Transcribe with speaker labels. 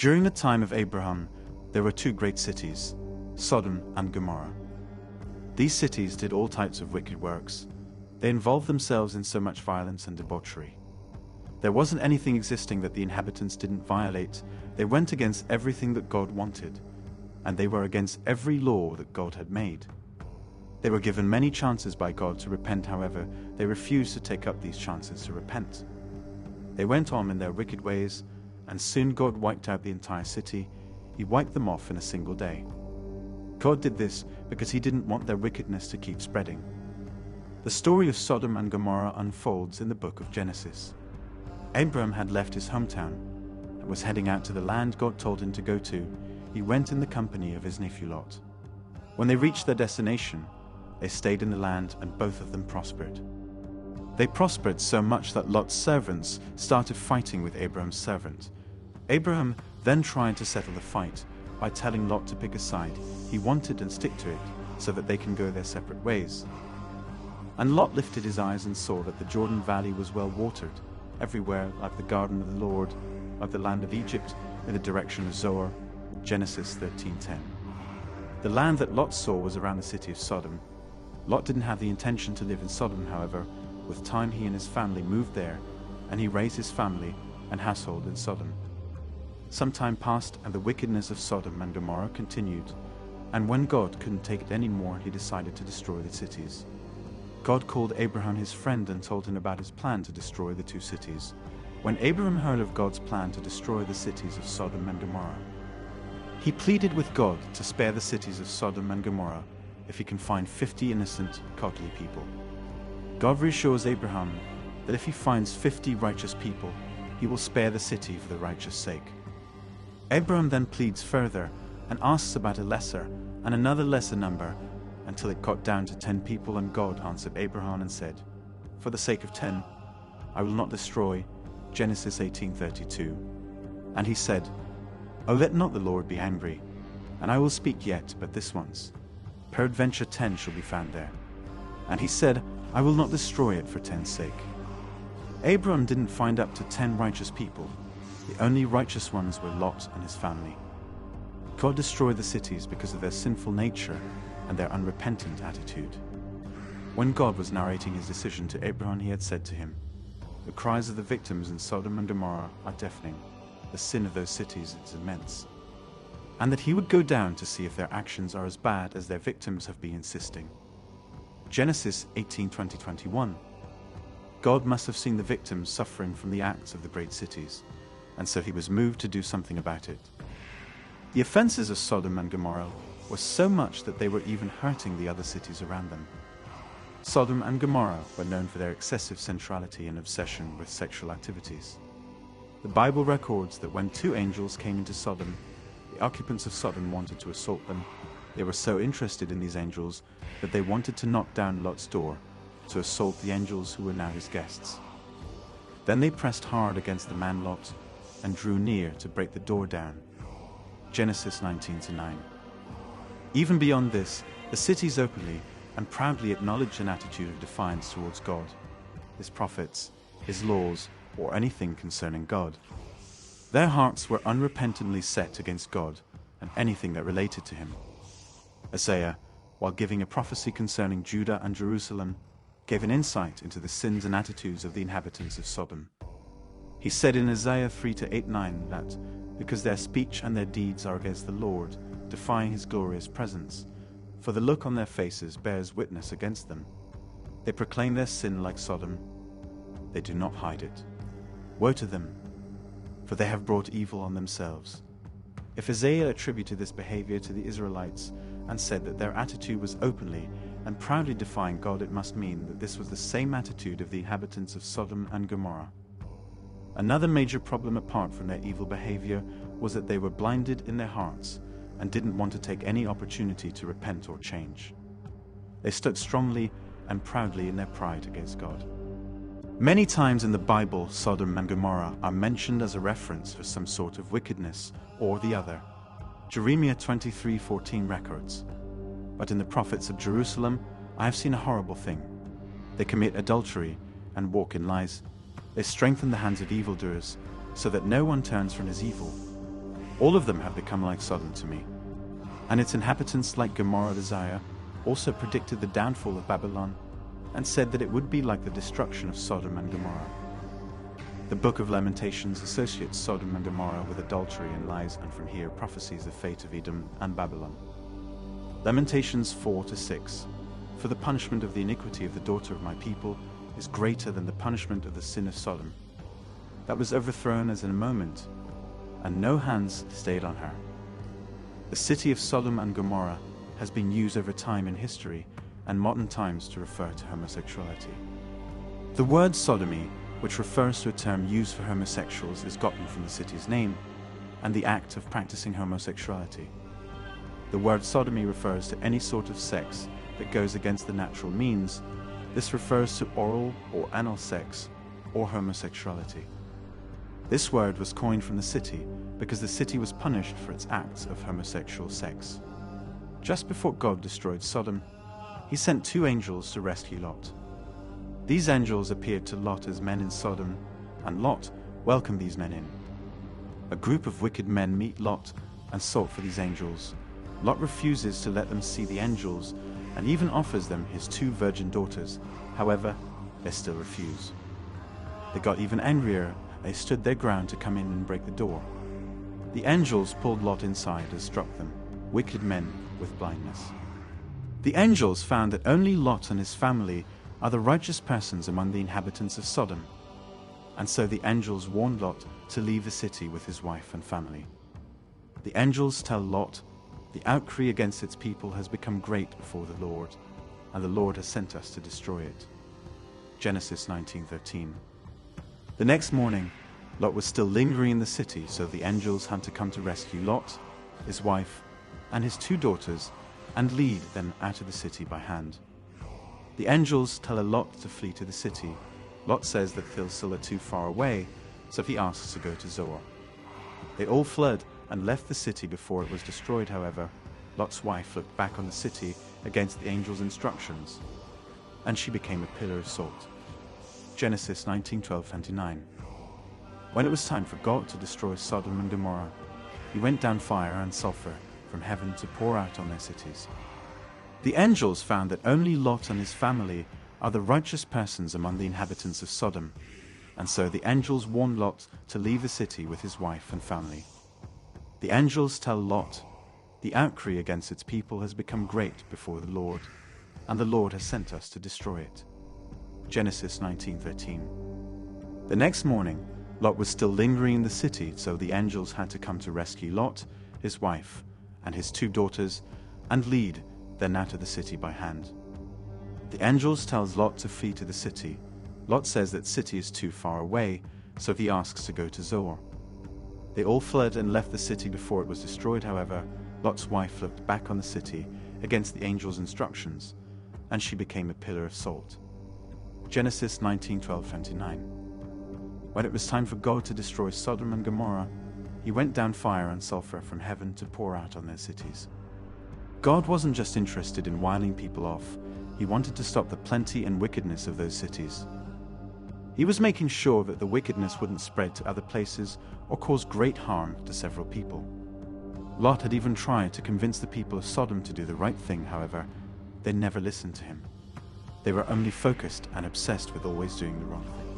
Speaker 1: During the time of Abraham, there were two great cities, Sodom and Gomorrah. These cities did all types of wicked works. They involved themselves in so much violence and debauchery. There wasn't anything existing that the inhabitants didn't violate. They went against everything that God wanted, and they were against every law that God had made. They were given many chances by God to repent, however, they refused to take up these chances to repent. They went on in their wicked ways, and soon God wiped out the entire city. He wiped them off in a single day. God did this because He didn't want their wickedness to keep spreading. The story of Sodom and Gomorrah unfolds in the book of Genesis. Abraham had left his hometown and was heading out to the land God told him to go to. He went in the company of his nephew Lot. When they reached their destination, they stayed in the land, and both of them prospered. They prospered so much that Lot's servants started fighting with Abraham's servant. Abraham then tried to settle the fight by telling Lot to pick a side he wanted and stick to it so that they can go their separate ways. And Lot lifted his eyes and saw that the Jordan Valley was well watered, everywhere like the garden of the Lord, like the land of Egypt in the direction of Zoar. Genesis 13:10. The land that Lot saw was around the city of Sodom. Lot didn't have the intention to live in Sodom, however. With time he and his family moved there, and he raised his family and household in Sodom. Some time passed, and the wickedness of Sodom and Gomorrah continued, and when God couldn't take it anymore, He decided to destroy the cities. God called Abraham his friend and told him about his plan to destroy the two cities. When Abraham heard of God's plan to destroy the cities of Sodom and Gomorrah, he pleaded with God to spare the cities of Sodom and Gomorrah if he can find 50 innocent, godly people. God reassures Abraham that if he finds 50 righteous people, he will spare the city for the righteous sake. Abraham then pleads further and asks about a lesser and another lesser number until it got down to 10 people, and God answered Abraham and said, "For the sake of 10, I will not destroy." Genesis 18:32. And he said, "Oh, let not the Lord be angry, and I will speak yet but this once. Peradventure 10 shall be found there." And he said, "I will not destroy it for 10's sake." Abraham didn't find up to 10 righteous people. The only righteous ones were Lot and his family. God destroyed the cities because of their sinful nature and their unrepentant attitude. When God was narrating his decision to Abraham, He had said to him, "The cries of the victims in Sodom and Gomorrah are deafening. The sin of those cities is immense." And that He would go down to see if their actions are as bad as their victims have been insisting. Genesis 18:20-21. God must have seen the victims suffering from the acts of the great cities, and so He was moved to do something about it. The offenses of Sodom and Gomorrah were so much that they were even hurting the other cities around them. Sodom and Gomorrah were known for their excessive sensuality and obsession with sexual activities. The Bible records that when 2 angels came into Sodom, the occupants of Sodom wanted to assault them. They were so interested in these angels that they wanted to knock down Lot's door to assault the angels who were now his guests. Then they pressed hard against the man Lot and drew near to break the door down. Genesis 19:9. Even beyond this, the cities openly and proudly acknowledged an attitude of defiance towards God, His prophets, His laws, or anything concerning God. Their hearts were unrepentantly set against God and anything that related to Him. Isaiah, while giving a prophecy concerning Judah and Jerusalem, gave an insight into the sins and attitudes of the inhabitants of Sodom. He said in Isaiah 3-8-9 that, because their speech and their deeds are against the Lord, defying His glorious presence, for the look on their faces bears witness against them. They proclaim their sin like Sodom. They do not hide it. Woe to them, for they have brought evil on themselves. If Isaiah attributed this behavior to the Israelites and said that their attitude was openly and proudly defying God, it must mean that this was the same attitude of the inhabitants of Sodom and Gomorrah. Another major problem apart from their evil behavior was that they were blinded in their hearts and didn't want to take any opportunity to repent or change. They stood strongly and proudly in their pride against God. Many times in the Bible, Sodom and Gomorrah are mentioned as a reference for some sort of wickedness or the other. Jeremiah 23:14 records, "But in the prophets of Jerusalem I have seen a horrible thing. They commit adultery and walk in lies. They strengthen the hands of evildoers, so that no one turns from his evil. All of them have become like Sodom to me. And its inhabitants, like Gomorrah the Zion, also predicted the downfall of Babylon, and said that it would be like the destruction of Sodom and Gomorrah. The Book of Lamentations associates Sodom and Gomorrah with adultery and lies, and from here prophesies the fate of Edom and Babylon. Lamentations 4-6. For the punishment of the iniquity of the daughter of my people is greater than the punishment of the sin of Sodom, that was overthrown as in a moment, and no hands stayed on her. The city of Sodom and Gomorrah has been used over time in history and modern times to refer to homosexuality. The word sodomy, which refers to a term used for homosexuals, is gotten from the city's name and the act of practicing homosexuality. The word sodomy refers to any sort of sex that goes against the natural means. This refers to oral or anal sex or homosexuality. This word was coined from the city because the city was punished for its acts of homosexual sex. Just before God destroyed Sodom, he sent 2 angels to rescue Lot. These angels appeared to Lot as men in Sodom, and Lot welcomed these men in. A group of wicked men meet Lot and sought for these angels. Lot refuses to let them see the angels and even offers them his 2 virgin daughters. However, they still refuse. They got even angrier. They stood their ground to come in and break the door. The angels pulled Lot inside and struck them, wicked men with blindness. The angels found that only Lot and his family are the righteous persons among the inhabitants of Sodom, and so the angels warned Lot to leave the city with his wife and family. The angels tell Lot, the outcry against its people has become great before the Lord, and the Lord has sent us to destroy it. Genesis 19:13. The next morning, Lot was still lingering in the city, so the angels had to come to rescue Lot, his wife, and his 2 daughters, and lead them out of the city by hand. The angels tell Lot to flee to the city. Lot says that they're still too far away, so he asks to go to Zoar. They all fled and left the city before it was destroyed. However, Lot's wife looked back on the city against the angels' instructions, and she became a pillar of salt. Genesis 19:12-29. When it was time for God to destroy Sodom and Gomorrah, he went down fire and sulfur from heaven to pour out on their cities. The angels found that only Lot and his family are the righteous persons among the inhabitants of Sodom, and so the angels warned Lot to leave the city with his wife and family. The angels tell Lot, the outcry against its people has become great before the Lord, and the Lord has sent us to destroy it. Genesis 19:13. The next morning, Lot was still lingering in the city, so the angels had to come to rescue Lot, his wife, and his 2 daughters, and lead them out of the city by hand. The angels tells Lot to flee to the city. Lot says that city is too far away, so he asks to go to Zoar. They all fled and left the city before it was destroyed. However, Lot's wife looked back on the city against the angels' instructions, and she became a pillar of salt. Genesis 19:12-29. When it was time for God to destroy Sodom and Gomorrah, he went down fire and sulfur from heaven to pour out on their cities. God wasn't just interested in wilding people off, he wanted to stop the plenty and wickedness of those cities. He was making sure that the wickedness wouldn't spread to other places or cause great harm to several people. Lot had even tried to convince the people of Sodom to do the right thing. However, they never listened to him. They were only focused and obsessed with always doing the wrong thing.